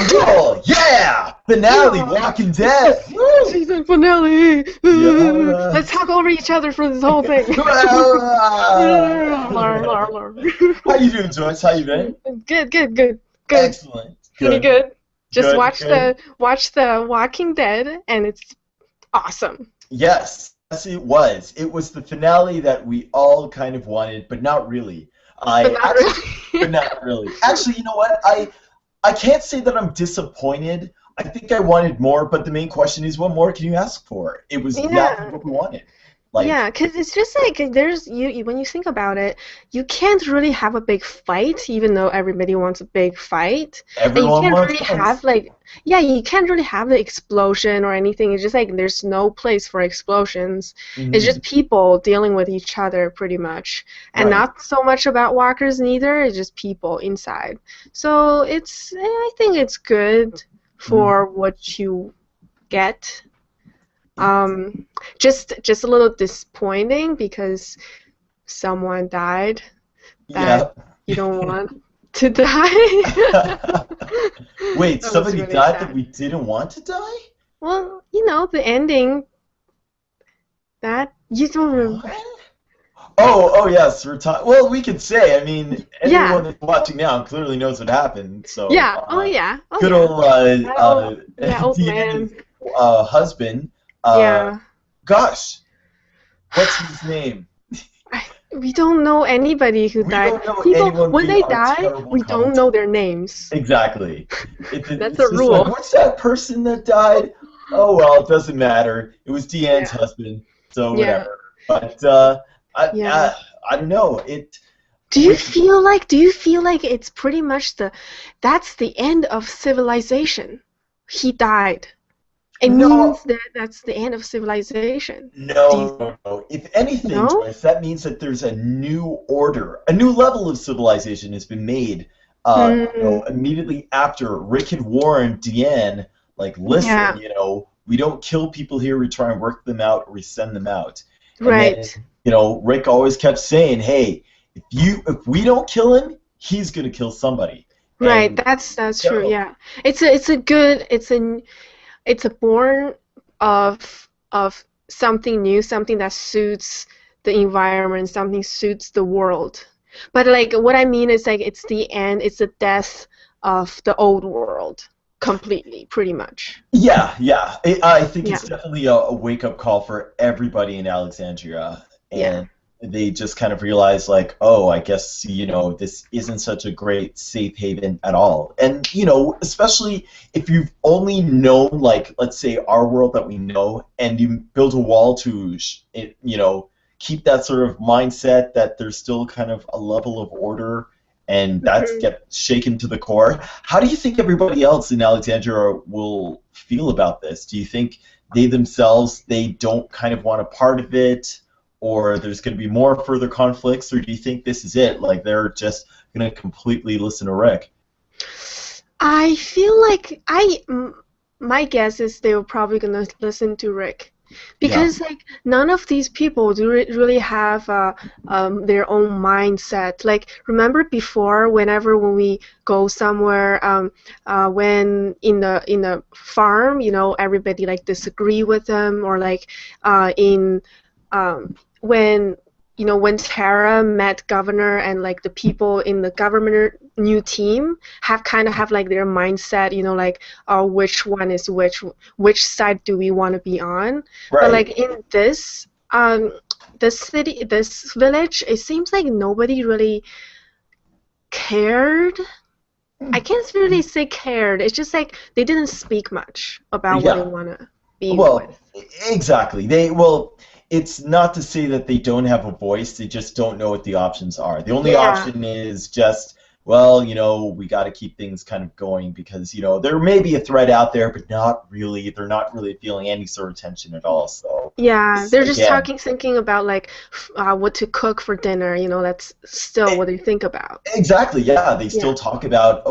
Cool. Yeah! Finale, Walking Dead. Woo! Season finale. Yeah. Let's talk over each other for this whole thing. How you doing, Joyce? How you been? Good. Excellent. Pretty good. Just Good, watch good. the Walking Dead, and it's awesome. Yes, it was. It was the finale that we all kind of wanted, but not really. But not really. But not really. Actually, you know what? I can't say that I'm disappointed. I think I wanted more, but the main question is, what more can you ask for? It was exactly what we wanted. Yeah, because it's just like when you think about it, you can't really have a big fight, even though everybody wants a big fight. Everyone and you can't wants really fights. have you can't really have the explosion or anything. It's just like there's no place for explosions. It's just people dealing with each other pretty much, and not so much about walkers neither. It's just people inside. So I think it's good for what you get. Just a little disappointing because someone died that you don't want to die. Wait, That somebody was really died sad. that we didn't want to die? Well, the ending. That you don't remember. Oh yes, well, we could say. I mean, Yeah. everyone that's watching now clearly knows what happened. So Yeah. good old old Deanna's man. husband. Yeah. Gosh, what's his name? We don't know anybody who We died. don't know People, anyone. when We they are die, terrible we don't commentators. know their names. Exactly. That's It's a just rule. like, what's that person that died? Oh well, it doesn't matter. It was Deanne's husband, so whatever. But I don't know. Do you feel like it's pretty much that's the end of civilization? He died. It means that that's the end of civilization. No. If anything, Joyce, that means that there's a new order, a new level of civilization has been made. Immediately after Rick had warned Deanne, like, listen, we don't kill people here. We try and work them out, or we send them out. And then, Rick always kept saying, hey, if we don't kill him, he's gonna kill somebody. Right. That's true. Yeah. It's a born of something new, something that suits the environment, something suits the world. But like what I mean is like it's the end, it's the death of the old world completely, pretty much. Yeah. I think it's definitely a wake-up call for everybody in Alexandria, and they just kind of realize, like, oh, I guess, this isn't such a great safe haven at all. And, especially if you've only known, like, let's say our world that we know, and you build a wall to, keep that sort of mindset that there's still kind of a level of order, and that's get shaken to the core. How do you think everybody else in Alexandria will feel about this? Do you think they themselves, they don't kind of want a part of it? Or there's going to be more further conflicts, or do you think this is it? Like they're just going to completely listen to Rick? I feel like my guess is they were probably going to listen to Rick, because like none of these people do really have their own mindset. Like remember before, when we go somewhere, when in the farm, everybody like disagree with them, or like when Tara met Governor and like the people in the government new team have like their mindset, like which one is which side do we want to be on? Right. But like in this village, it seems like nobody really cared. I can't really say cared. It's just like they didn't speak much about what they want to be with. Exactly. It's not to say that they don't have a voice, they just don't know what the options are. The only option is just, well, we got to keep things kind of going because, there may be a threat out there, but not really. They're not really feeling any sort of tension at all. So they're just thinking about like what to cook for dinner. That's still what they think about. Exactly. Yeah, they still talk about,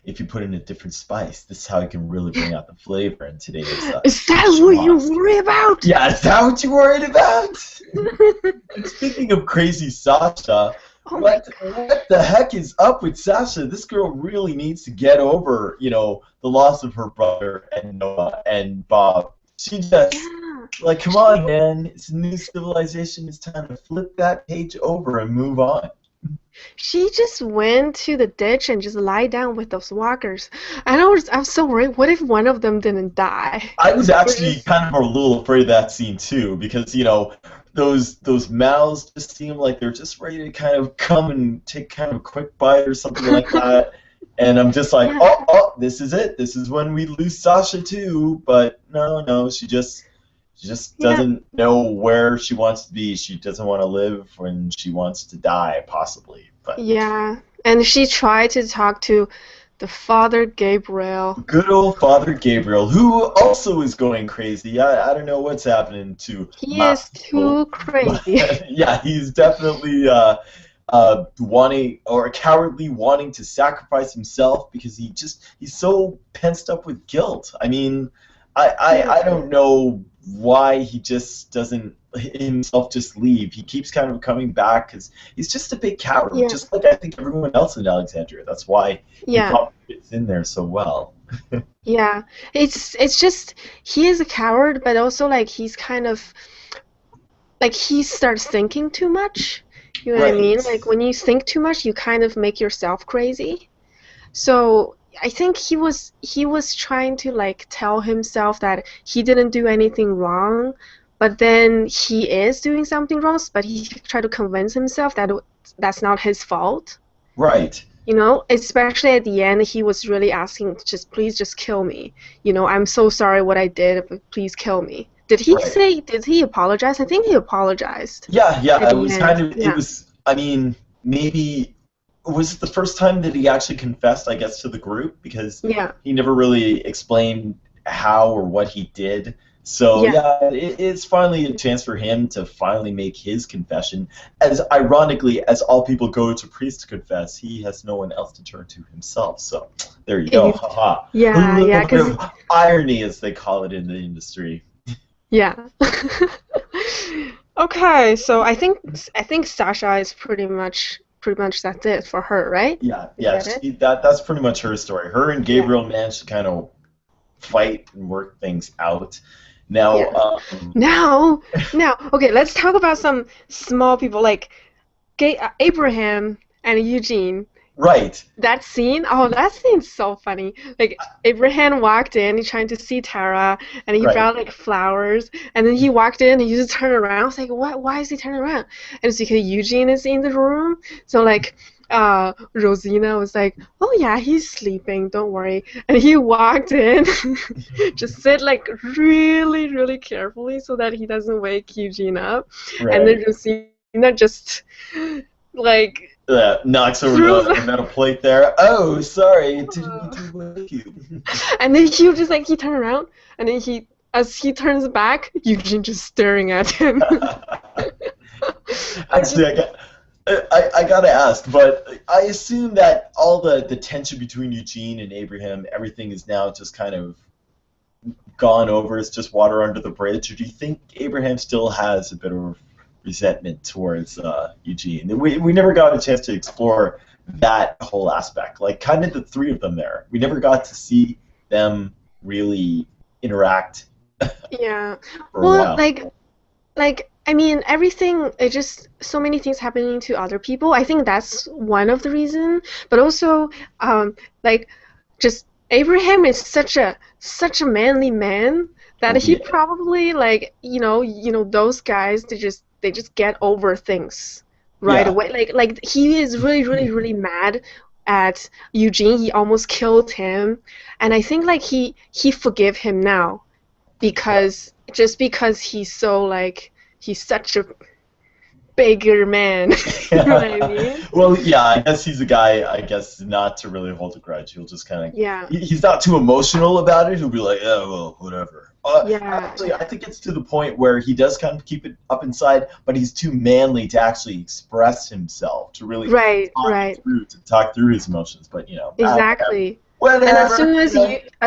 if you put in a different spice, this is how you can really bring out the flavor in today's. Is that what you worry about? Yeah, is that what you're worried about? And speaking of crazy Sasha, Oh my what the heck is up with Sasha? This girl really needs to get over, the loss of her brother and Noah and Bob. She just, yeah. like, come on, man. It's a new civilization. It's time to flip that page over and move on. She just went to the ditch and just lie down with those walkers. And I was so worried. What if one of them didn't die? I was We're actually just kind of a little afraid of that scene too, because those mouths just seem like they're just ready to kind of come and take kind of a quick bite or something like that. And I'm just like, yeah, oh, this is it. This is when we lose Sasha too. But no, she just yeah, doesn't know where she wants to be. She doesn't want to live when she wants to die, possibly. But yeah. And she tried to talk to the Father Gabriel. good old Father Gabriel, who also is going crazy. I don't know what's happening to He is Massimo, too crazy. but yeah, he's definitely wanting or cowardly wanting to sacrifice himself because he's so pensed up with guilt. I mean, I don't know why he just doesn't himself just leave. He keeps kind of coming back because he's just a big coward, Yeah, just like I think everyone else in Alexandria. That's why he yeah, probably fits in there so well. yeah. It's just he is a coward, but also like he's kind of like he starts thinking too much. You know what I Right. mean? Like when you think too much, you kind of make yourself crazy. So I think he was trying to like tell himself that he didn't do anything wrong, but then he is doing something wrong, but he tried to convince himself that that's not his fault. Right. Especially at the end, he was really asking, just please just kill me. I'm so sorry what I did, but please kill me. Right. Did he apologize? I think he apologized Yeah. at It the was end. kind of. It Yeah. was. I mean, maybe was it the first time that he actually confessed, I guess, to the group because Yeah. he never really explained how or what he did. So Yeah. yeah, it's finally a chance for him to finally make his confession. As ironically as all people go to priest to confess, he has no one else to turn to himself. So there you go, Ex- haha. A Yeah, yeah, little bit because of irony, as they call it in the industry. yeah. Okay, so I think Sasha is pretty much that's it for her, right? Yeah, Is yeah, that it? that's pretty much her story. Her and Yeah. Gabriel managed to kind of fight and work things out. Now, Yeah. Now, okay, let's talk about some small people like Abraham and Eugene. right, That scene's so funny. Like Abraham walked in, he's trying to see Tara, and he right. brought like flowers, and then he walked in, and he just turned around. I was like, what? Why is he turning around? And it's because Eugene is in the room. So like, Rosina was like, oh yeah, he's sleeping. Don't worry. And he walked in, just sit like really, really carefully so that he doesn't wake Eugene up, and then Right. Rosina just like Knocks over throws. the metal plate there. Oh, sorry, it didn't mean to wake you. And then he just like he turned around, and then as he turns back, Eugene just staring at him. I Actually, just I gotta ask, but I assume that all the tension between Eugene and Abraham, everything is now just kind of gone over. It's just water under the bridge. Or do you think Abraham still has a bit of resentment towards Eugene? We never got a chance to explore that whole aspect. Like kind of the three of them there. We never got to see them really interact yeah. for a Well, while. like I mean everything. It just so many things happening to other people. I think that's one of the reason, but also like just Abraham is such a manly man that Oh he yeah, probably like those guys they just get over things right yeah, away. Like he is really really really mad at Eugene. He almost killed him, and I think like he forgive him now because he's so like he's such a bigger man. You know what I mean? well, yeah, I guess he's a guy, I guess, not to really hold a grudge. He'll just kind of, Yeah. he's not too emotional about it. He'll be like, oh, well, whatever. Yeah. Actually, I think it's to the point where he does kind of keep it up inside, but he's too manly to actually express himself, to really Right, right. talk through his emotions. But, Exactly. And as whatever,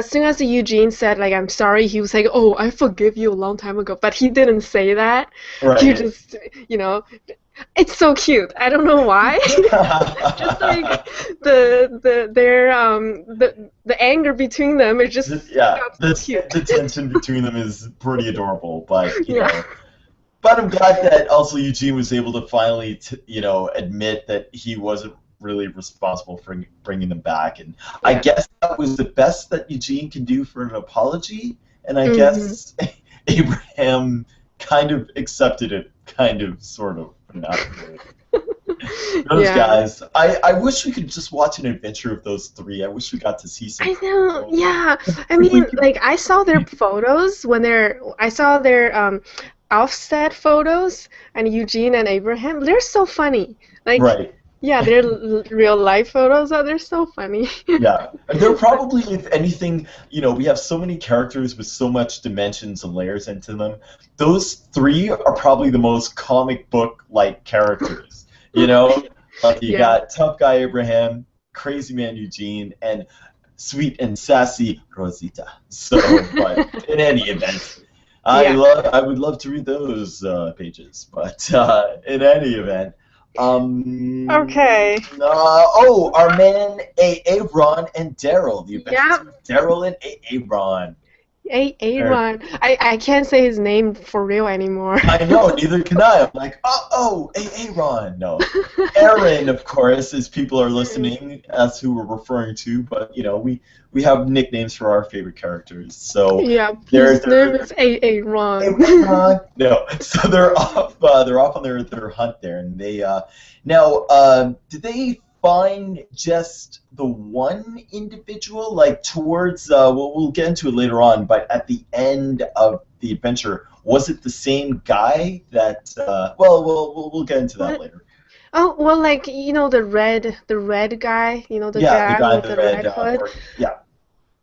soon as Eugene said like I'm sorry, he was like, "Oh, I forgive you a long time ago." But he didn't say that. He Right. just, you know, It's so cute. I don't know why. Just like the anger between them, it just Yeah, got so cute. the tension between them is pretty adorable, but you Yeah. know. But I'm glad that also Eugene was able to finally, you know, admit that he wasn't really responsible for bringing them back, and I Yeah. guess that was the best that Eugene can do for an apology, and I Mhm. guess Abraham kind of accepted it, kind of, sort of, but not really. Those Yeah. guys, I wish we could just watch an adventure of those three. I wish we got to see some I know. photos. Yeah. I If we mean, could, like I saw their photos when I saw their offset photos and Eugene and Abraham. They're so funny. Like, right. yeah, their real life photos. Oh, they're so funny. Yeah, they're probably, if anything, you know, we have so many characters with so much dimensions and layers into them. Those three are probably the most comic book-like characters. You know, like you Yeah. got tough guy Abraham, crazy man Eugene, and sweet and sassy Rosita. So, but in any event, Yeah. I would love to read those pages. But in any event. Okay. Our man Aaron and Daryl, the Adventures Yeah. of Daryl and Aaron. Aaron. I can't say his name for real anymore. I know, neither can I. I'm like, Aaron. No, Aaron, of course, as people are listening, that's who we're referring to. But you know, we have nicknames for our favorite characters. So Yeah, his name they're is Aaron. Aaron. No, so they're off on their hunt there, and they now did they find just the one individual, like towards we'll get into it later on, but at the end of the adventure, was it the same guy that we'll get into that What? later. Oh, well, like the red guy, the Yeah, the guy guy in with the the red red hood. yeah.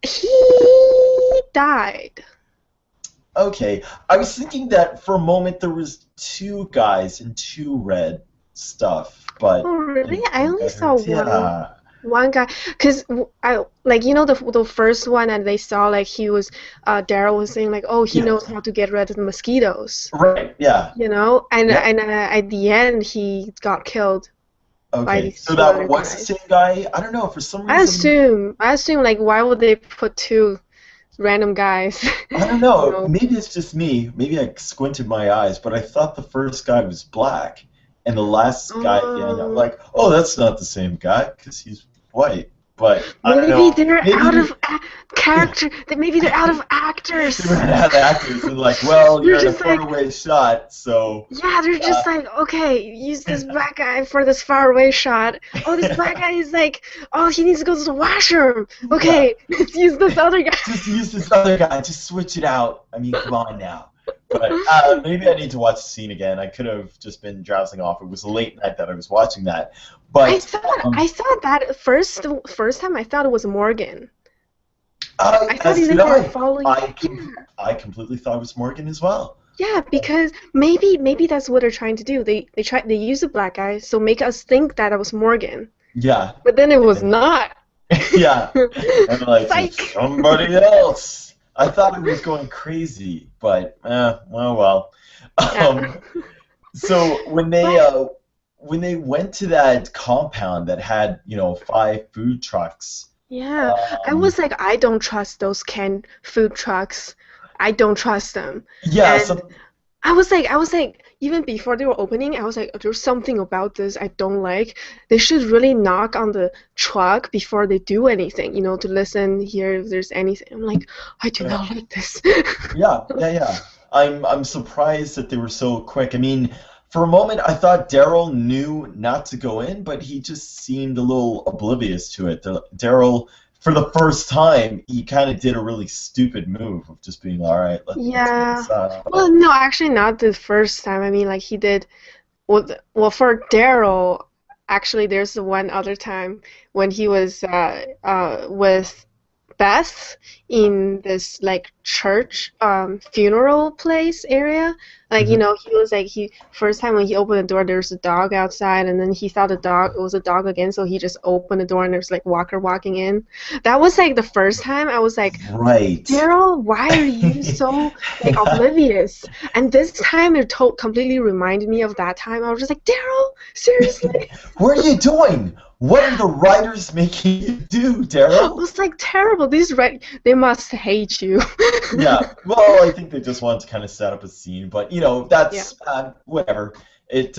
He died. Okay, I was thinking that for a moment there was two guys in two red stuff, but Oh, really? I in only saw better, yeah. one guy, cause I like the first one, and they saw like he was Daryl was saying like, oh, he Yeah, knows how to get rid of the mosquitoes, right. Yeah. and Yep. at the end he got killed by Okay. these So two that other was the guys. same guy. I don't know. For some reason, I assume like why would they put two random guys? I don't you know. know. Maybe it's just me. Maybe I squinted my eyes, but I thought the first guy was black, and the last guy at the end, I'm Um, like, oh, that's not the same guy because he's white. But I don't maybe know. they're out Maybe of yeah, character. Maybe they're out of they actors. ran out of actors and like, well, They're you're in a just like, faraway shot, so yeah, they're uh, just like, okay, use this black guy for this far away shot. Oh, this black guy is like, oh, he needs to go to the washroom. yeah. Okay, let's use this other guy. Just use this other guy. Just switch it out. I mean, come on now. But maybe I need to watch the scene again. I could have just been drowsing off. It was a late night that I was watching that. But I thought that first the first time I thought it was Morgan. I thought as they did were I. following. Yeah, I completely thought it was Morgan as well. yeah, because maybe that's what they're trying to do. They use a black guy, so make us think that it was Morgan. Yeah. But then it was And, not. yeah. And like, it's Psych. somebody else. I thought it was going crazy, but well. Yeah. Um, so But when they went to that compound that had, you know, 5 food trucks, yeah, I um, was like, I don't trust those canned food trucks. I don't trust them. yeah, And so I was like, even before they were opening, I was like, there's something about this I don't like. They should really knock on the truck before they do anything, to listen, hear if there's anything. I'm like, I do uh, not like this. yeah. I'm surprised that they were so quick. I mean, for a moment I thought Daryl knew not to go in, but he just seemed a little oblivious to it. Daryl, for the first time, he kind of did a really stupid move of just being, all right, let's go Yeah. inside. Well, But no, actually not the first time. I mean, like he did. Well, for Daryl, actually, there's the one other time when he was with Beth in this like church funeral place area. Like, you know, he was like, first time when he opened the door, there's a dog outside, and then he thought it was a dog again, so he just opened the door and there's like Walker walking in. That was like the first time I was like, right. Daryl, why are you so like oblivious? And this time it completely reminded me of that time. I was just like, Daryl, seriously? What are you doing? What are the writers making you do, Daryl? It was like terrible. They must hate you. Yeah, well, I think they just wanted to kind of set up a scene, but you know, that's whatever. It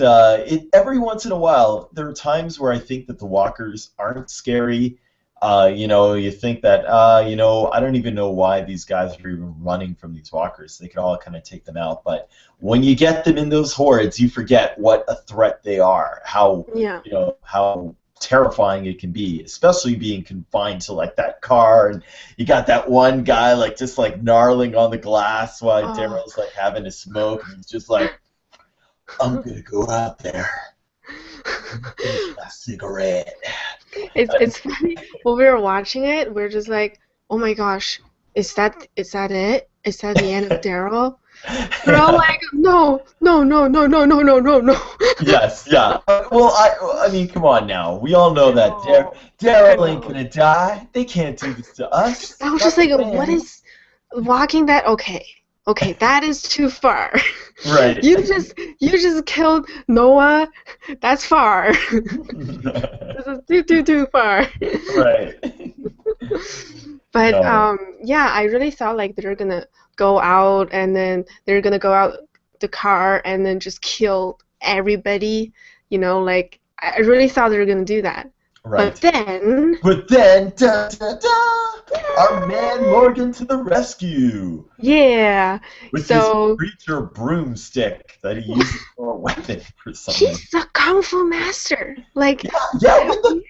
every once in a while there are times where I think that the walkers aren't scary. You know, you think that you know, I don't even know why these guys are even running from these walkers. They could all kind of take them out, but when you get them in those hordes, you forget what a threat they are. How you know how terrifying it can be, especially being confined to like that car, and you got that one guy like just like gnarling on the glass while Daryl's like having a smoke, and he's just like, I'm gonna go out there and finish my cigarette. It's funny when we were watching it, we're just like, oh my gosh, is that it? Is that the end of Daryl? We're all like, no. Yes, yeah. Well, I mean, come on now. We all know that Daryl ain't gonna die. They can't do this to us. I was just like, what is walking that? Okay, that is too far. Right. You just killed Noah. That's far. This is too far. Right. But yeah, I really thought like they're gonna go out and then they're gonna go out the car and then just kill everybody. You know, like I really thought they were gonna do that. Right. But then, da, da, da, our man Morgan to the rescue. Yeah. With his creature broomstick that he uses for a weapon for some reason. He's a kung fu master. Like. Yeah. How did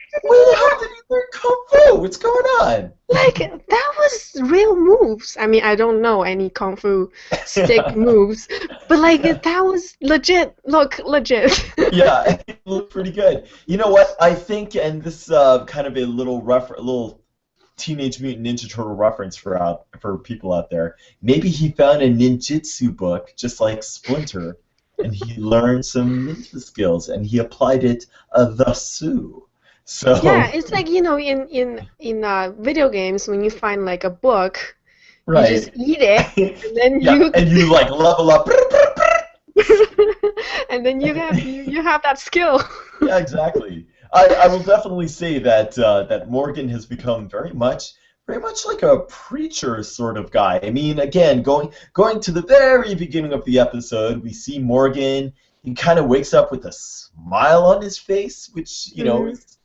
he learn kung fu? What's going on? Like, that was real moves. I mean, I don't know any kung fu stick moves, but like that was legit. Look, legit. Yeah, it looked pretty good. You know what? I think, and this kind of a little Teenage Mutant Ninja Turtle reference for people out there. Maybe he found a ninjutsu book just like Splinter, and he learned some ninja skills, and he applied it thus. So yeah, it's like, you know, in video games when you find like a book, right. You just eat it, and then and you like level up, and then you have that skill. Yeah, exactly. I will definitely say that that Morgan has become very much like a preacher sort of guy. I mean, again, going to the very beginning of the episode, we see Morgan. He kind of wakes up with a smile on his face, which you know is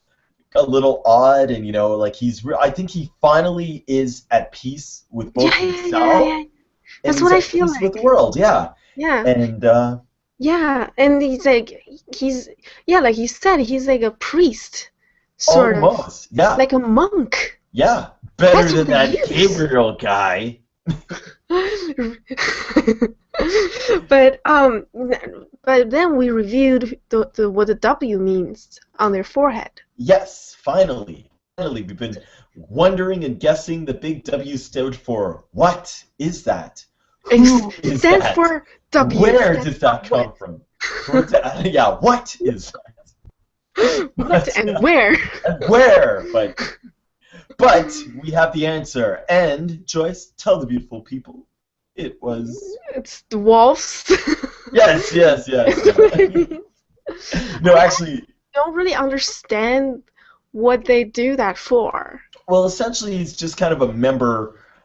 a little odd, and you know, like I think he finally is at peace with both himself. Yeah. That's what I feel like. With the world, yeah. Yeah. And yeah, and like you said, he's like a priest, sort almost, of. Yeah. Like a monk. Yeah, better than that Gabriel guy. But then we reviewed what the W means on their forehead. Yes, finally, we've been wondering and guessing. The big W stood for what is that? It stands for W. Where does that come from? Yeah, what is that? What and where? And where? But we have the answer. And Joyce, tell the beautiful people. It's the wolves. Yes. No, actually. I don't really understand what they do that for. Well, essentially, it's just kind of a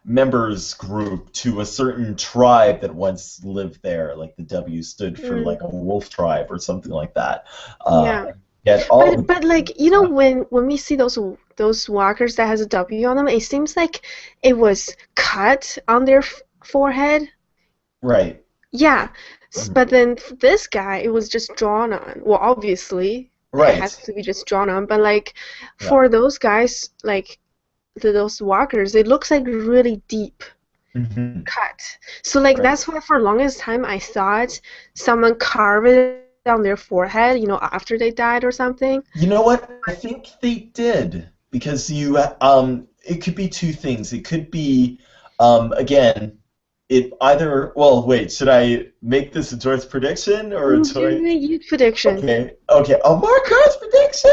members group to a certain tribe that once lived there. Like the W stood for like a wolf tribe or something like that. Yeah. But like, you know, when we see those walkers that has a W on them, it seems like it was cut on their forehead. Right. Yeah. But then this guy, it was just drawn on. Well, obviously, right. It has to be just drawn on. But like, for those guys, like those walkers, it looks like really deep cut. So like that's why for the longest time I thought someone carved it on their forehead, you know, after they died or something. You know what? I think they did, because it could be two things. It could be, again, it either. Well, wait. Should I make this a Joyce prediction or a Joyce? Huge prediction. Okay. Okay. A Marcos prediction.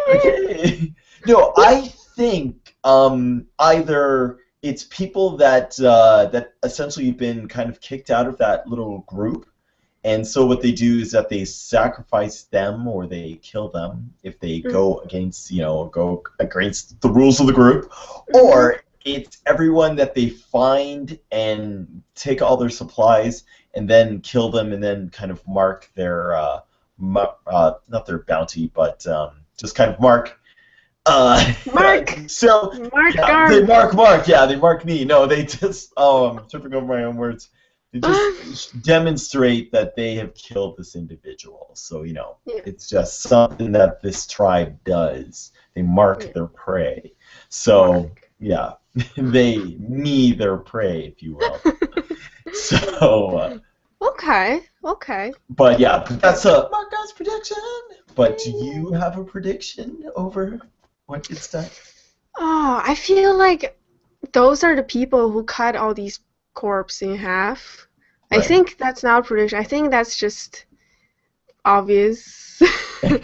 Okay. No, I think either it's people that essentially have been kind of kicked out of that little group, and so what they do is that they sacrifice them or they kill them if they go against the rules of the group, or it's everyone that they find and take all their supplies and then kill them and then kind of mark their not their bounty, but just kind of mark. Mark. So Mark. Yeah, they mark. Yeah, they mark me. No, they just. Oh, I'm tripping over my own words. They just demonstrate that they have killed this individual. So it's just something that this tribe does. They mark their prey. So yeah, their prey, if you will. So. Okay. But yeah, that's a Marcos prediction. But do you have a prediction over what gets done? Oh, I feel like those are the people who cut all these corpses in half. Right. I think that's not a prediction. I think that's just obvious. Those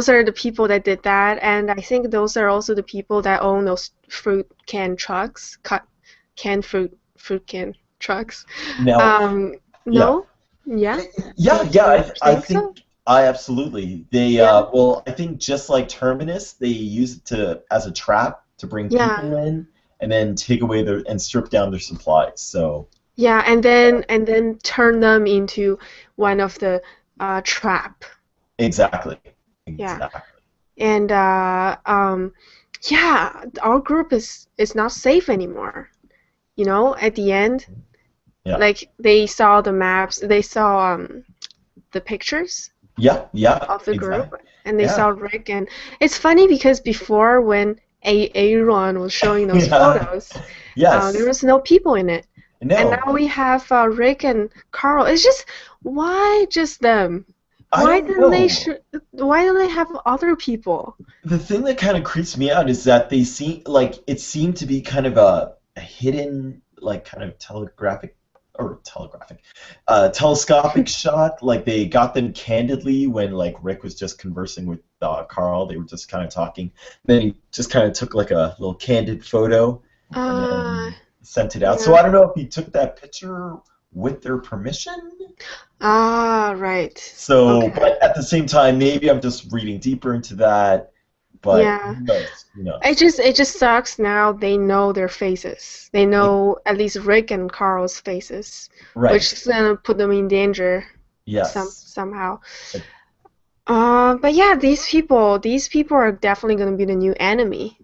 are the people that did that, and I think those are also the people that own those fruit can trucks, canned fruit can trucks. No. No? Yeah? I think I absolutely. They well, I think just like Terminus, they use it as a trap to bring people in and then take away and strip down their supplies. So yeah, and then turn them into one of the trap. Exactly. Yeah. And our group is not safe anymore. At the end, like they saw the maps, they saw the pictures. Of the group, and they saw Rick, and it's funny because before when Aaron was showing those photos, there was no people in it. No. And now we have Rick and Carl. It's just, why just them? Why don't they have other people? The thing that kind of creeps me out is that they seem like it seemed to be kind of a hidden, like kind of telescopic shot. Like they got them candidly when like Rick was just conversing with Carl. They were just kind of talking. Then he just kind of took like a little candid photo and then sent it out. So I don't know if he took that picture with their permission. Right. So, but at the same time, maybe I'm just reading deeper into that. But who knows? It just sucks now. They know their faces. They know at least Rick and Carl's faces, which is gonna put them in danger. Yes. Somehow. But yeah, these people are definitely gonna be the new enemy.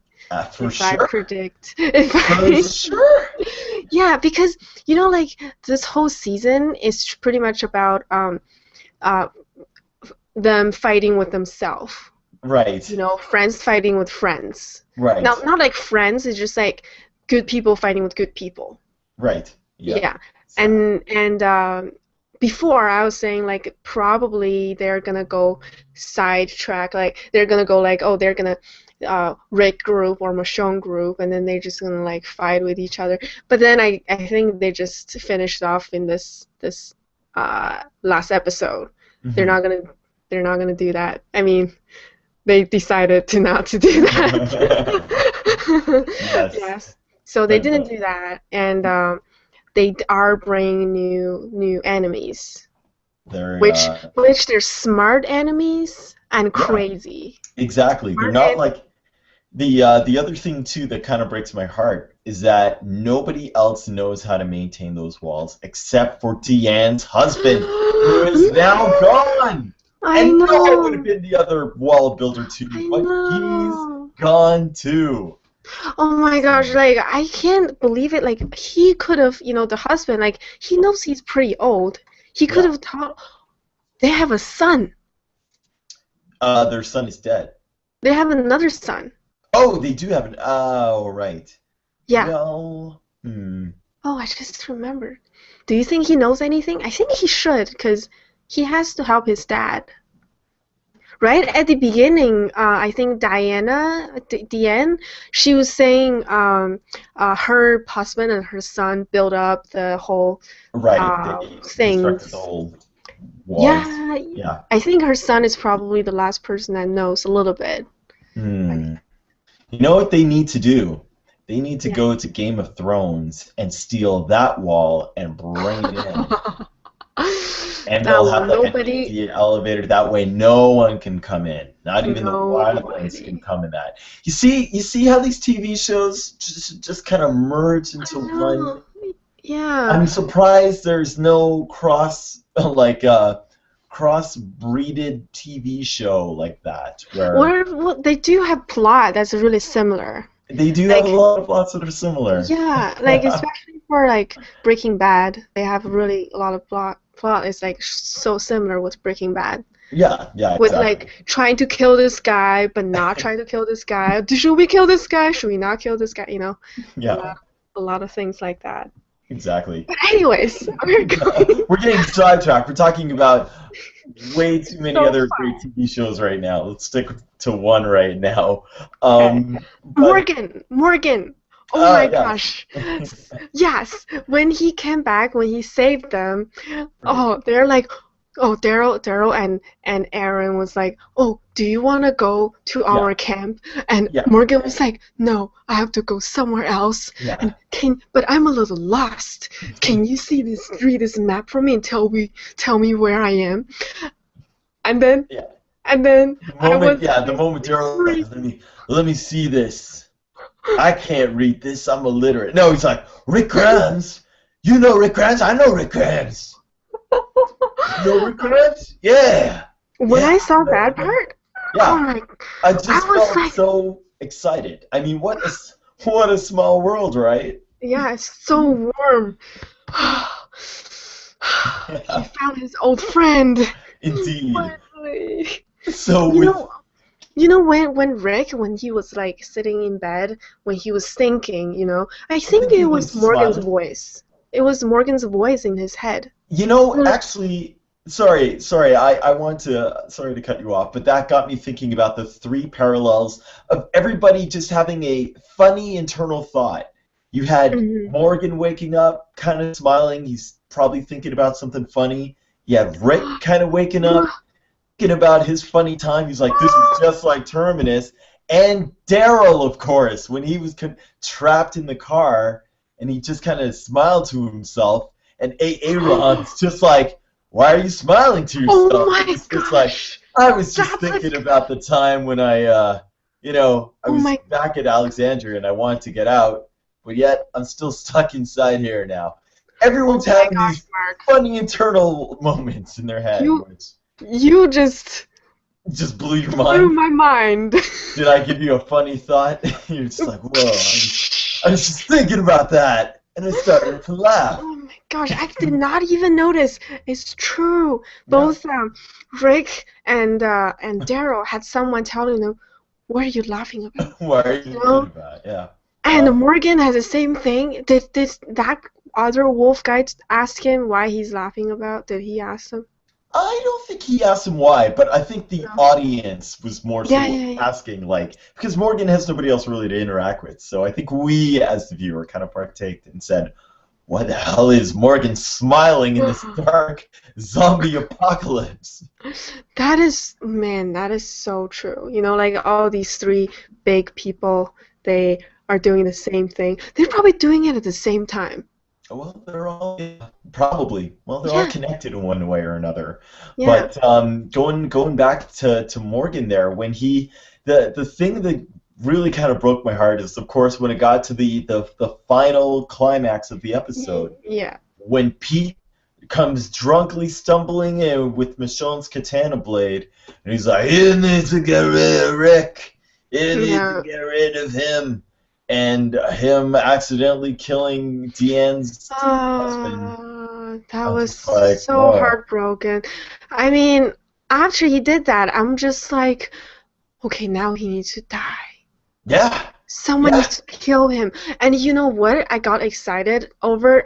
For sure. I predict. For sure. Yeah, because like this whole season is pretty much about them fighting with themselves. Right. Friends fighting with friends. Right. Now, not like friends. It's just like good people fighting with good people. Right. Yeah. And before I was saying like probably they're gonna go sidetrack. Like they're gonna go like they're gonna Rick group or Michonne group, and then they're just gonna like fight with each other. But then I think they just finished off in this last episode. Mm-hmm. They're not gonna do that. I mean, they decided not to do that. Yes. So they didn't do that, and they are bringing new enemies. Which they're smart enemies and crazy. Exactly. They're not like the other thing too that kind of breaks my heart is that nobody else knows how to maintain those walls except for Deanne's husband, who is now gone. I know. It would have been the other wall builder too, but he's gone too. Oh my gosh, like I can't believe it. Like he could have, the husband, like he knows he's pretty old. He could have thought they have a son. Their son is dead. They have another son. Oh, they do have an. Oh, right. Yeah. Well, Oh, I just remembered. Do you think he knows anything? I think he should, because he has to help his dad. right at the beginning, I think Diane, she was saying her husband and her son built up the whole Right. They constructed the things. whole walls. Yeah, Yeah. I think her son is probably the last person that knows a little bit. Hmm. You know what they need to do? They need to Yeah. go to Game of Thrones and steal that wall and bring it in. And they'll have like an Nobody, empty elevator. That way, no one can come in. Not even the wildlings can nobody. come in that. You see how these TV shows just kind of merge I into one. know. Yeah. I'm surprised there's no cross-breeded TV show like that where Or well, they do have plot that's really similar. they do have a Like, lot of plots that are similar. yeah, like especially for like Breaking Bad, they have really a lot of plot. Plot is like so similar with Breaking Bad, Yeah, with exactly. like trying to kill this guy but not trying to kill this guy. Should we kill this guy? Should we not kill this guy? You know, Yeah, a lot of things like that. exactly. But anyways, we're going We're getting sidetracked. We're talking about way too many so other far. great TV shows right now. Let's stick to one right now. Okay. But Morgan. Oh my yes. gosh. Yes, when he came back, when he saved them, Right. they're like, oh, Daryl and Aaron was like, oh, do you want to go to Yeah, our camp? And yeah, Morgan was like, no, I have to go somewhere else. yeah, And but I'm a little lost. Can you read this map for me and tell me where I am? And then yeah. and then I was The moment Daryl, like, let me see this. I can't read this. I'm illiterate. No, he's like Rick Grimes. You know Rick Grimes? I know Rick Grimes. You know Rick Grimes? Yeah, when yeah, I saw I know that him. part, oh Yeah. my, I just I was felt like, so excited. I mean, what a small world, right? yeah, it's so warm. He Yeah, found his old friend. indeed. Finally. So You with know, when Rick, when he was like sitting in bed, when he was thinking, I think when he it was was Morgan's smiling, voice. It was Morgan's voice in his head. Well, actually, I want to, sorry to cut you off, but that got me thinking about the three parallels of everybody just having a funny internal thought. You had mhm. Morgan waking up, kind of smiling. He's probably thinking about something funny. You had Rick kind of waking up, thinking about his funny time. He's like, this is just like Terminus. And Daryl, of course, when he was trapped in the car and he just kind of smiled to himself. And Aaron's just like, why are you smiling to Oh yourself? my It's just like, gosh. I was just That's thinking a, about the time when I oh was my, back at Alexandria and I wanted to get out, but yet I'm still stuck inside here now. oh Everyone's my having gosh, these Mark. funny internal moments in their head, You which you just just blew your blew mind. my mind. Did I give you a funny thought? You're just like, whoa, I was just thinking about that, and I started to laugh. Oh my gosh, I did not even notice. It's true. Yeah. Both Rick and Daryl had someone telling them, "What are you laughing about?" What are you You thinking know? about? Yeah. And Morgan has the same thing. Did that other wolf guy ask him why he's laughing about? Did he ask him? I don't think he asked him why, but I think the No. audience was more Yeah, so yeah, yeah. asking, like, because Morgan has nobody else really to interact with. So I think we, as the viewer, kind of partaked and said, why the hell is Morgan smiling in this dark zombie apocalypse? That is, man, that is so true. Like all these three big people, they are doing the same thing. They're probably doing it at the same time. Well, they're all probably. Well, they're all Yeah, connected in one way or another. yeah. But going back to Morgan there, when the thing that really kind of broke my heart is, of course, when it got to the final climax of the episode, Yeah. when Pete comes drunkenly stumbling in with Michonne's katana blade, and he's like, "You need to get rid of Rick. You need to Yeah. get rid of him." And him accidentally killing Deanne's husband. That I'm was just like, so whoa. heartbroken. I mean, after he did that, I'm just like, okay, now he needs to die. Yeah, Someone Yeah. needs to kill him. And you know what? I got excited over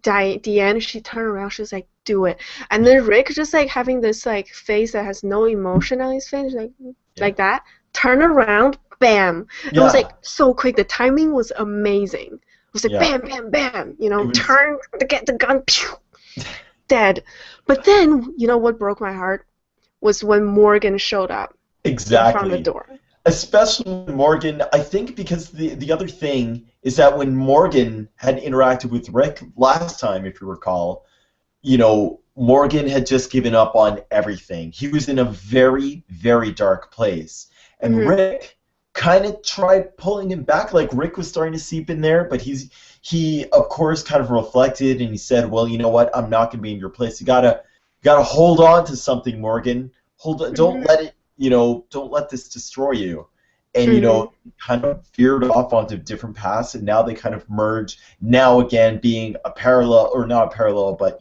Diane. She turned around. She's like, "Do it." And then Rick just like having this like face that has no emotion on his face, Yeah. like that. Turn around, bam. It was like Yeah. so quick. The timing was amazing. It was like Yeah. bam, bam, bam. It was. Turn to get the gun. Pew, dead. But then you know what broke my heart was when Morgan showed up in front of the Exactly. door. Especially when Morgan, I think because the other thing is that when Morgan had interacted with Rick last time, if you recall, Morgan had just given up on everything. He was in a very, very dark place. And Hmm. Rick kind of tried pulling him back, like Rick was starting to seep in there, but he of course kind of reflected and he said, "Well, you know what? I'm not going to be in your place. You gotta hold on to something, Morgan. Don't Hmm. let it, don't let this destroy you." And Hmm. kind of veered off onto different paths, and now they kind of merge. Now again, being a parallel, or not a parallel, but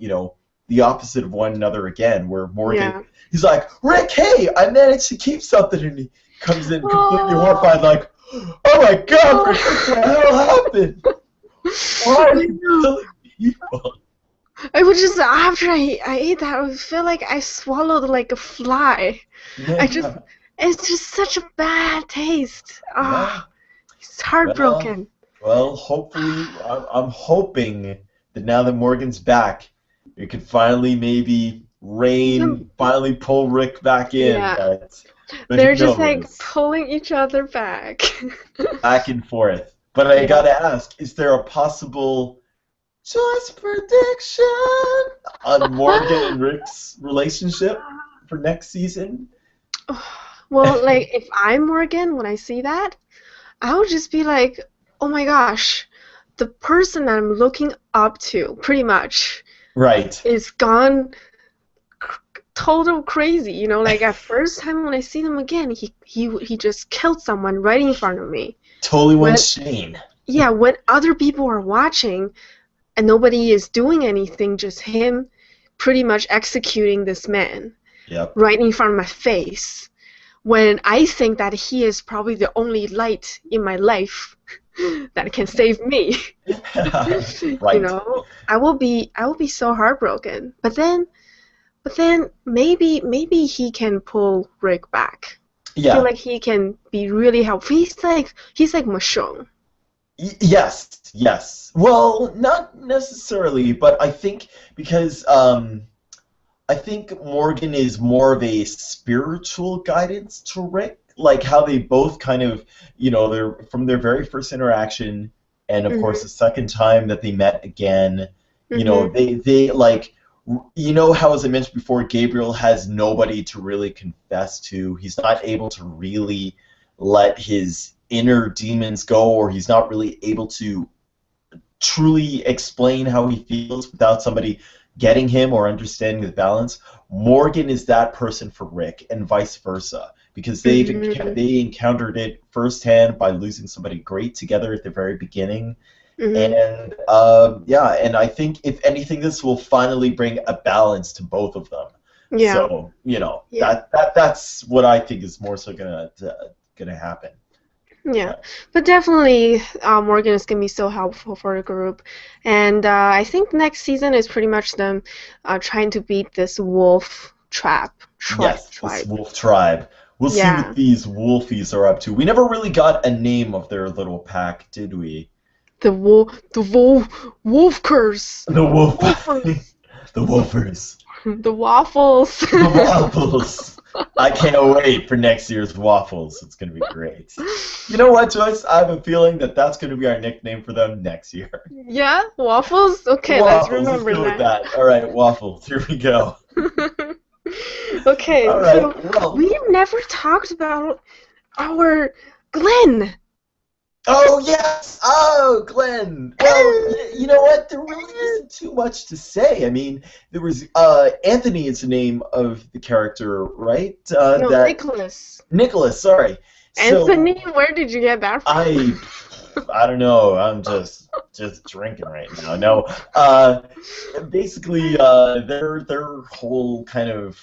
the opposite of one another again. Where Morgan, Yeah. he's like, "Rick, hey, I managed to keep something," and he comes in completely Oh, horrified, like, "Oh my God, Rick, what the oh. hell happened? Why are I you know. killing people?" I would just after I ate that, I feel like I swallowed like a fly. I just Yeah, it's just such a bad taste. yeah. Ah, it's Well, heartbroken. hopefully, I'm hoping that now that Morgan's back, we could finally maybe Yeah, finally pull Rick back in, yeah. but who They're just like knows? pulling each other back. Back and forth. But I Yeah. gotta ask, is there a possible choice prediction on Morgan and Rick's relationship for next season? Well, like if I'm Morgan, when I see that, I would just be like, oh my gosh, the person that I'm looking up to, pretty much, Right. is gone total crazy. Like at first time when I see him again, he just killed someone right in front of me. Totally went When Shane. yeah, when other people are watching and nobody is doing anything, just him pretty much executing this man Yep. right in front of my face. When I think that he is probably the only light in my life that can save me. Right. I will be so heartbroken. But then maybe he can pull Rick back. I feel Yeah. like he can be really helpful. He's like Michonne. Yes, yes. Well, not necessarily, but I think because I think Morgan is more of a spiritual guidance to Rick, like how they both kind of, they're from their very first interaction, and of course Mhm. the second time that they met again, Mhm. they like, how as I mentioned before, Gabriel has nobody to really confess to. He's not able to really let his inner demons go, or he's not really able to truly explain how he feels without somebody getting him or understanding the balance. Morgan is that person for Rick, and vice versa, because Mhm. they encountered it firsthand by losing somebody great together at the very beginning. Mhm. And yeah, and I think if anything, this will finally bring a balance to both of them. Yeah. So Yeah. that's what I think is more so gonna happen. Yeah. But But definitely, Morgan is gonna be so helpful for the group, and I think next season is pretty much them trying to beat this wolf yes, this tribe. wolf tribe. We'll see what Yeah. these wolfies are up to. We never really got a name of their little pack, did we? The wolf curse. The wolf, Wolfers. the wolfers, The waffles. the waffles. I can't wait for next year's waffles. It's gonna be great. You know what, Joyce? I have a feeling that that's gonna be our nickname for them next year. Yeah, waffles? Okay, let's Waffles. Let's remember go with that. All right, waffles. Here we go. that. All Okay, right. so Well, we never talked about our Glenn. oh yes! Oh, Glenn. Well, you know what? There really isn't too much to say. I mean, there was Anthony is the name of the character, right? No, That Nicholas. Nicholas. Sorry. So Anthony, where did you get that from? I I don't know. I'm just drinking right now. No. Basically, their whole kind of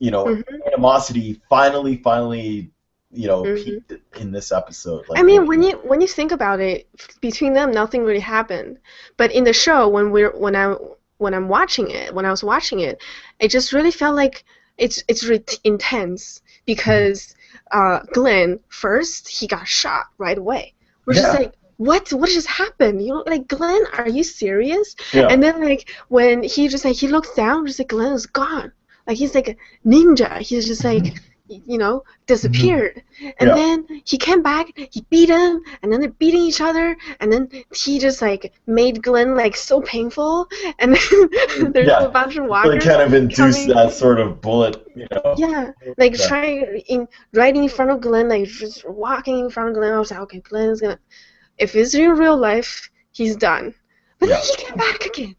Hmm. animosity finally peaked in this episode. Like, I mean, when you think about it, between them, nothing really happened. But in the show, when I'm watching it, when I was watching it, it just really felt like it's really intense because Glenn first he got shot right away. We're just like, what just happened? Like, Glenn, are you serious? Yeah. And then like when he just like he looks down, just like Glenn is gone. Like he's like a ninja. He's just like disappeared. And then he came back, he beat him, and then they're beating each other, and then he just like made Glenn like so painful, and then there's a bunch of walkers. Like kind of induced that sort of bullet, Yeah, like trying right in front of Glenn, like just walking in front of Glenn. I was like, okay, Glenn is gonna. If it's in real life, he's done. But then he came back again.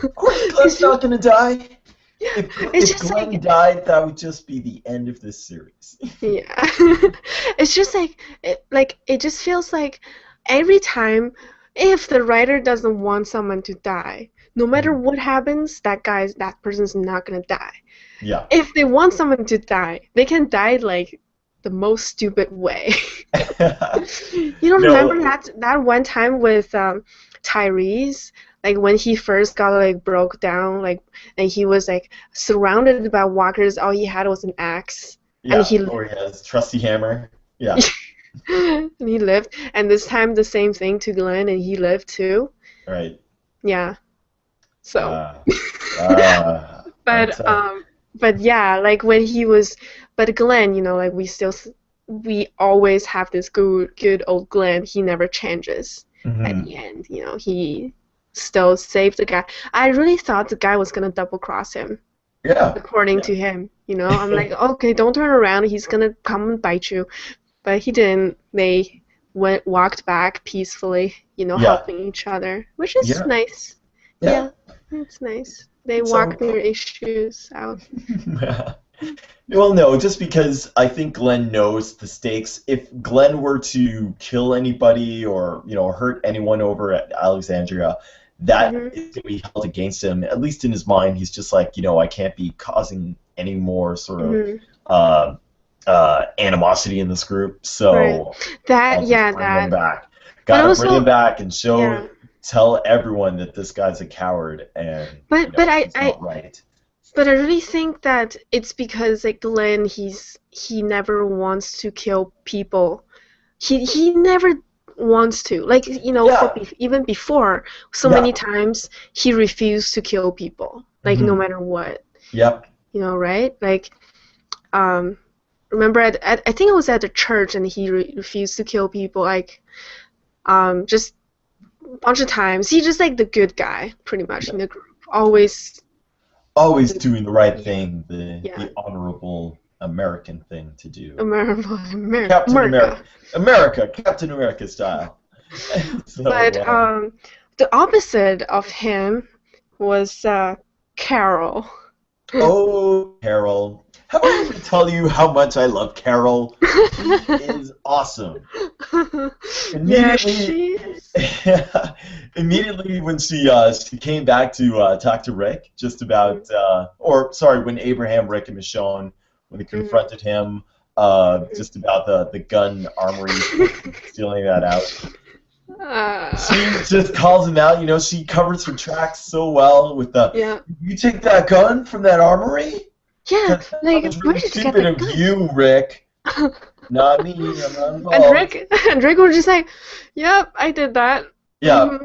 Of course, Glenn's not gonna die. If Glenn died, that would just be the end of this series. Yeah, it's just like it just feels like every time, if the writer doesn't want someone to die, no matter what happens, that person's not gonna die. Yeah. If they want someone to die, they can die like the most stupid way. Remember that one time with Tyrese? Like when he first got like broke down, like, and he was like surrounded by walkers. All he had was an axe. Yeah, and he has trusty hammer. Yeah. And he lived. And this time the same thing to Glenn, and he lived too. Right. Yeah. So. But yeah, like when he was, but Glenn, like we always have this good old Glenn. He never changes. At the end, he still saved the guy. I really thought the guy was gonna double cross him. Yeah. According to him, I'm like, okay, don't turn around. He's gonna come and bite you, but he didn't. They walked back peacefully, helping each other, which is nice. Yeah, it's nice. They walked their issues out. Well, no, just because I think Glenn knows the stakes. If Glenn were to kill anybody or hurt anyone over at Alexandria, that is going to be held against him. At least in his mind, he's just like, I can't be causing any more sort of animosity in this group. So I'll just bring him back. Gotta bring him back and tell everyone that this guy's a coward and it's not right. But I really think that it's because like Glenn, he never wants to kill people. He never wants to. Like, even before, so many times he refused to kill people. Like no matter what. Yep. Right? Like remember I think it was at the church and he refused to kill people, like just a bunch of times. He's just like the good guy pretty much in the group. Always doing the right thing, the honorable American thing to do. Captain America style. But the opposite of him was Carol. Oh, Carol. How about I tell you how much I love Carol? She is awesome. Immediately, immediately when she came back to talk to Rick, just about, when Abraham, Rick, and Michonne, when they confronted him, just about the gun armory, stealing that out. She just calls him out. She covers her tracks so well with the. You take that gun from that armory? Yeah, like that was really stupid of you, Rick. Not me. I'm not involved. And Rick was just like, "Yep, I did that." Yeah,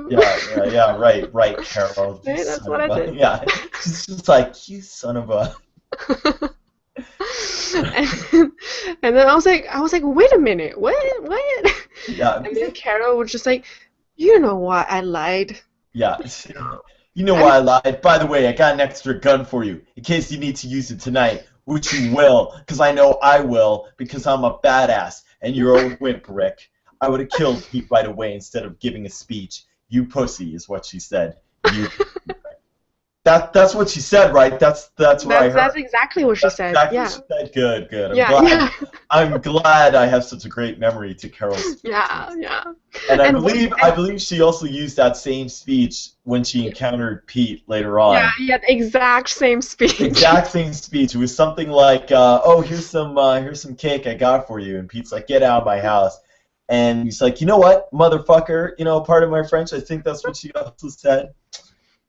right, Carol. Right, that's what I did. Yeah, she's just like, you son of a. And then I was like, wait a minute, what? Yeah. And then Carol was just like, you know what? I lied. Yeah. You know why I lied. By the way, I got an extra gun for you in case you need to use it tonight, which you will, because I know I will, because I'm a badass, and you're a wimp, Rick. I would have killed Pete right away instead of giving a speech. You pussy is what she said. You. That's what she said, right? That's what I heard. That's exactly what she That's said. exactly Yeah. what she said. Good, good. Yeah. I'm glad I have such a great memory to Carol's Yeah. speeches. Yeah. And And I believe she also used that same speech when she encountered Pete later yeah, on. yeah, the exact same speech. Exact same speech. It was something like, "Oh, here's some cake I got for you," and Pete's like, "Get out of my house." And he's like, "You know what, motherfucker? You know, pardon my French. I think that's what she also said.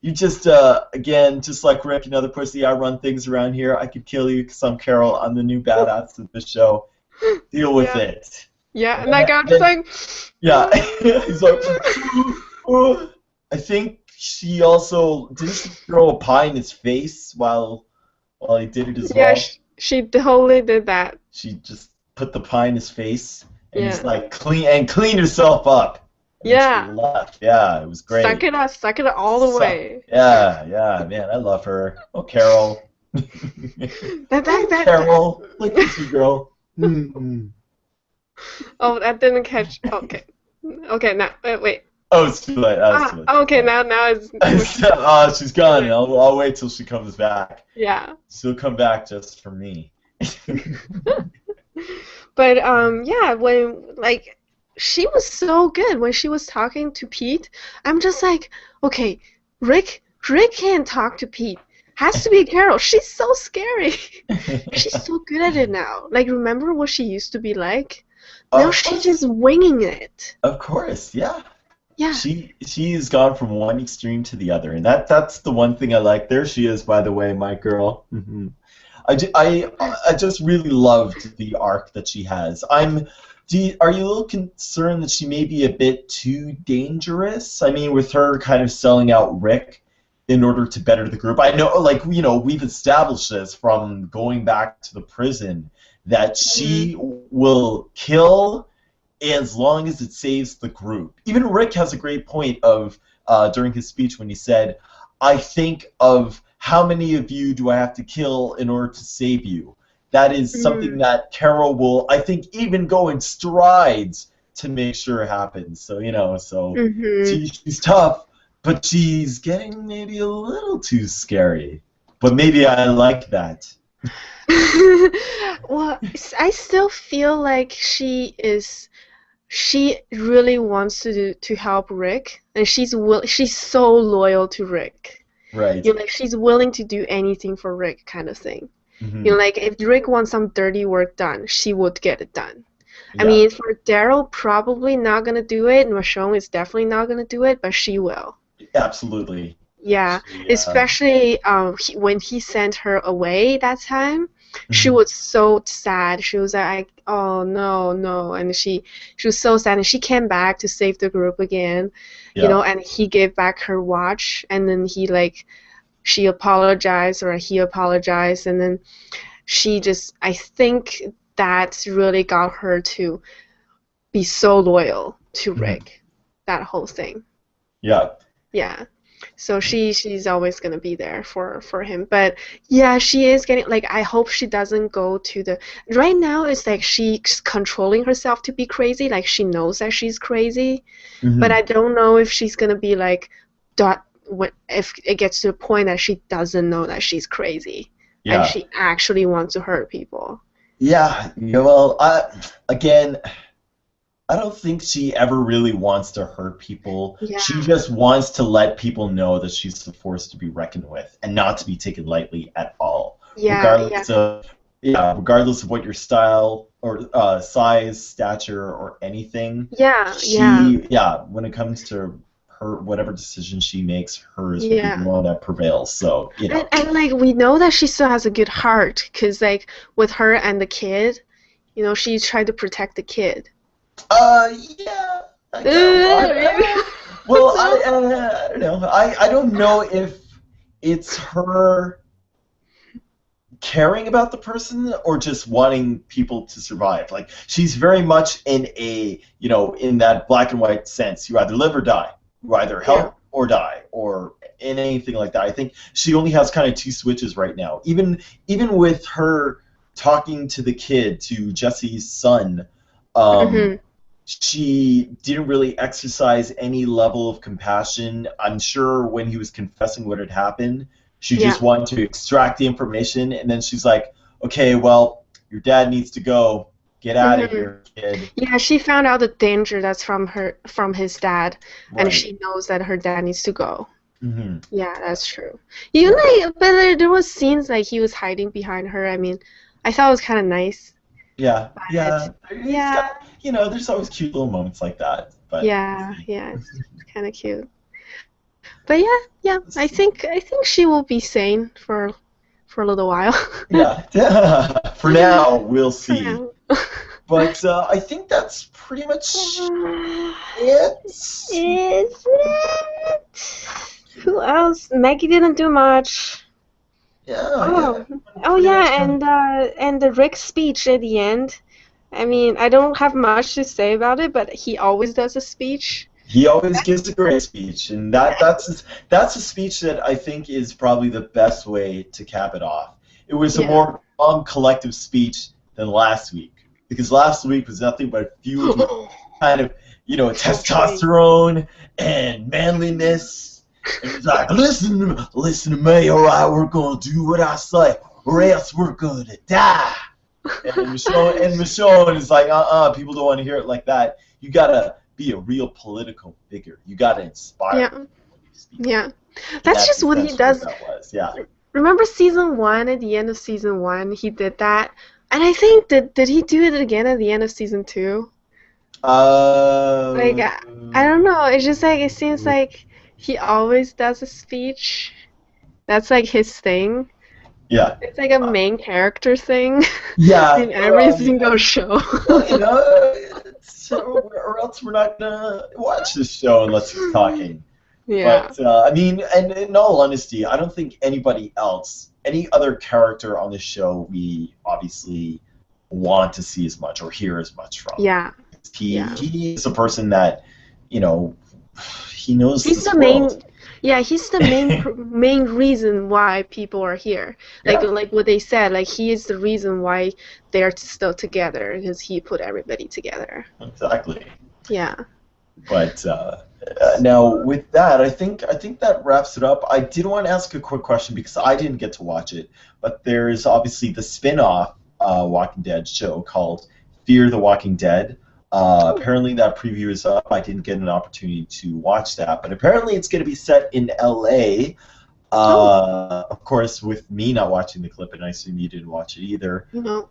You just, again, just like Rick, another pussy. I run things around here. I could kill you because I'm Carol. I'm the new badass of the show. Deal with Yeah. it." Yeah, and that guy was like, yeah, he's like, "Ooh." I think she also didn't she throw a pie in his face while he did it as yeah, well. she totally did that. She just put the pie in his face, and he's Yeah. like, clean yourself up. And then she Yeah. left. Yeah, it was great. Suck it all the way. Yeah, man, I love her. Oh, Carol. Carol, like kissy girl. Mm-mm. Oh, that didn't catch. Okay. Okay, now wait. Oh, it's too late. It's too late. Okay, now it's. Oh, she's gone. I'll wait till she comes back. Yeah. She'll come back just for me. But yeah, when like she was so good when she was talking to Pete. I'm just like, okay, Rick can't talk to Pete. Has to be Carol. She's so scary. She's so good at it now. Like, remember what she used to be like? Now she's just winging it. Of course, yeah. Yeah. She's gone from one extreme to the other, and that's the one thing I like. There she is, by the way, my girl. Mm-hmm. I just really loved the arc that she has. Are you a little concerned that she may be a bit too dangerous? I mean, with her kind of selling out Rick in order to better the group. I know, like, you know, we've established this from going back to the prison that she will kill as long as it saves the group. Even Rick has a great point of during his speech when he said, "I think of how many of you do I have to kill in order to save you." That is something that Carol will, I think, even go in strides to make sure happens. So, you know, she's tough, but she's getting maybe a little too scary. But maybe I like that. Well, I still feel like she really wants to help Rick, and she's so loyal to Rick. Right. You know, like, she's willing to do anything for Rick, kind of thing. You know, like, if Rick wants some dirty work done, she would get it done. Yeah. I mean, for Daryl, probably not gonna do it, and Michonne is definitely not gonna do it, but she will. Absolutely. Yeah, especially when he sent her away that time, she was so sad. She was like, "Oh no," and she was so sad, and she came back to save the group again, you know. And he gave back her watch, and then she apologized, or he apologized, and then I think that really got her to be so loyal to Rick, that whole thing. Yeah. Yeah. So she's always gonna be there for him. But yeah, she is getting, like, I hope she doesn't go to the, right now it's like she's controlling herself to be crazy, like she knows that she's crazy. But I don't know if she's gonna be like if it gets to the point that she doesn't know that she's crazy and she actually wants to hurt people. Yeah, well, again, I don't think she ever really wants to hurt people. Yeah. She just wants to let people know that she's a force to be reckoned with and not to be taken lightly at all. Yeah, regardless of what your style or size, stature, or anything. Yeah, when it comes to her, whatever decision she makes, hers will be the one that prevails. So, you know. And like, we know that she still has a good heart, because, like, with her and the kid, you know, she tried to protect the kid. Yeah. Well, I don't know. I don't know if it's her caring about the person or just wanting people to survive. Like, she's very much in a, you know, in that black and white sense. You either live or die. You either help or die, or in anything like that. I think she only has kind of two switches right now. Even with her talking to the kid, to Jesse's son, she didn't really exercise any level of compassion. I'm sure when he was confessing what had happened, She Yeah. just wanted to extract the information, and then she's like, okay, well, your dad needs to go. Get out of Hmm. here, kid. Yeah, she found out the danger that's from his dad, and Right. she knows that her dad needs to go. Hmm. Yeah, that's true. Even Yeah. like, but there was scenes like he was hiding behind her. I mean, I thought it was kind of nice, Yeah. but Yeah. He's yeah, got, there's always cute little moments like that. But we'll yeah, see. yeah, it's kind of cute. But yeah, yeah, We'll I see. think I think she will be sane for a little while. Yeah. For now, we'll For see. now. But I think that's pretty much it. Is it? Who else? Maggie didn't do much. Yeah. Yeah. Oh, oh Pretty much yeah, and the Rick speech at the end. I mean, I don't have much to say about it, but he always does a speech. He always gives a great speech, and that's a speech that I think is probably the best way to cap it off. It was a Yeah. more calm, collective speech than last week, because last week was nothing but filled with kind of testosterone and manliness. And it's like, listen to me, all right, we're gonna do what I say, or else we're gonna die. And Michonne is like, people don't want to hear it like that. You gotta be a real political figure. You gotta inspire. Yeah. Yeah. That's just what he essentially does. That was, yeah. Remember season 1, at the end of season 1, he did that? And I think did he do it again at the end of season 2? Like I don't know, it's just like it seems like he always does a speech. That's like his thing. Yeah. It's like a main character thing Yeah. in every single show. Or else we're not gonna watch this show unless he's talking. Yeah. But I mean, and in all honesty, I don't think anybody else, any other character on the show, we obviously want to see as much or hear as much from. Yeah. He is a person that, he knows He's this the world. main. Yeah, he's the main reason why people are here. Like Yeah. like what they said, like he is the reason why they're still together because he put everybody together. Exactly. Yeah. But now with that, I think that wraps it up. I did want to ask a quick question because I didn't get to watch it, but there's obviously the spin-off Walking Dead show called Fear the Walking Dead. Apparently that preview is up. I didn't get an opportunity to watch that, but apparently it's going to be set in LA. Of course, with me not watching the clip, and I assume you didn't watch it either. No.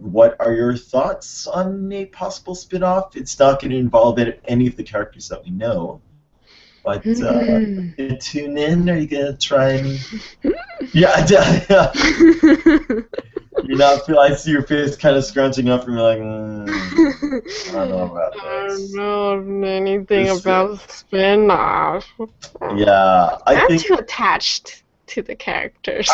What are your thoughts on a possible spin-off? It's not going to involve any of the characters that we know. But are you going to tune in? Are you going to try and... Yeah. You're not feel. I see your face kind of scrunching up, and you're like, I don't know about this. I don't know anything about spin-off. Yeah, I'm too attached to the characters.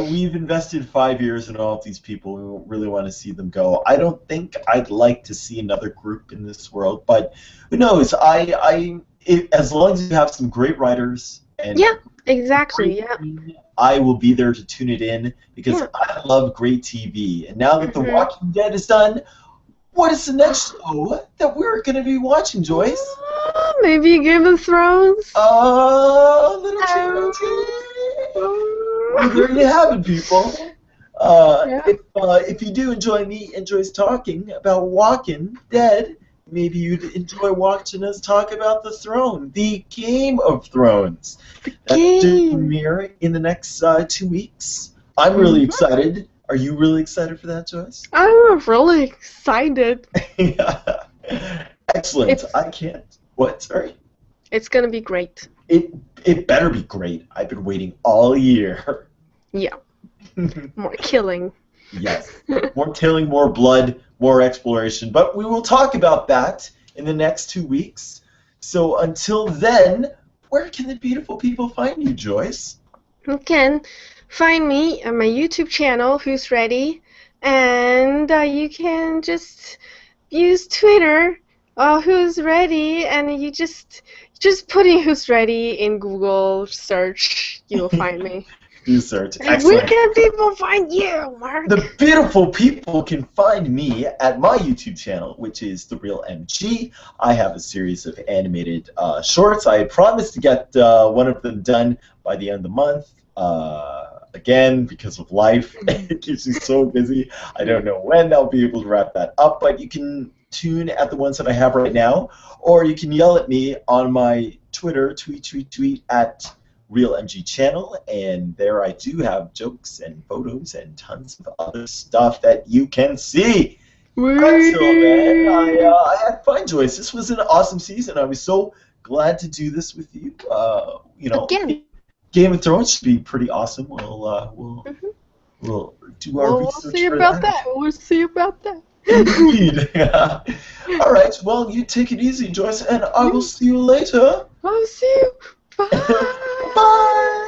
We've invested 5 years in all of these people. We really want to see them go. I don't think I'd like to see another group in this world, but who knows? As long as you have some great writers and yeah, exactly. Yeah. I will be there to tune it in because I love great TV. And now that The Walking Dead is done, what is the next show that we're going to be watching, Joyce? Maybe Game of Thrones? Little well, there you have it, people. If you do enjoy me and Joyce talking about Walking Dead, maybe you'd enjoy watching us talk about The Throne, the Game of Thrones. That's to premiere in the next 2 weeks. I'm really excited. Are you really excited for that, Joyce? I'm really excited. Yeah. Excellent. I can't. What? Sorry? It's going to be great. It better be great. I've been waiting all year. Yeah. More killing. Yes. More killing, more blood, more exploration. But we will talk about that in the next 2 weeks. So until then, where can the beautiful people find you, Joyce? You can find me on my YouTube channel, HuzRedy, and you can just use Twitter, HuzRedy, and you just put in HuzRedy in Google search, you'll find me. You search. And excellent. where can people find you, Mark? The beautiful people can find me at my YouTube channel, which is The Real MG. I have a series of animated shorts. I had promised to get one of them done by the end of the month. Again, because of life, it keeps me so busy. I don't know when I'll be able to wrap that up, but you can tune at the ones that I have right now, or you can yell at me on my Twitter, tweet at RealMG channel, and there I do have jokes and photos and tons of other stuff that you can see. Until then, I had fun, Joyce. This was an awesome season. I was so glad to do this with you. You know, Again. Game of Thrones should be pretty awesome. We'll do our research. We'll see about that. We'll see about that. Indeed. All right. Well, you take it easy, Joyce, and I will see you later. I'll see you. Bye. Bye.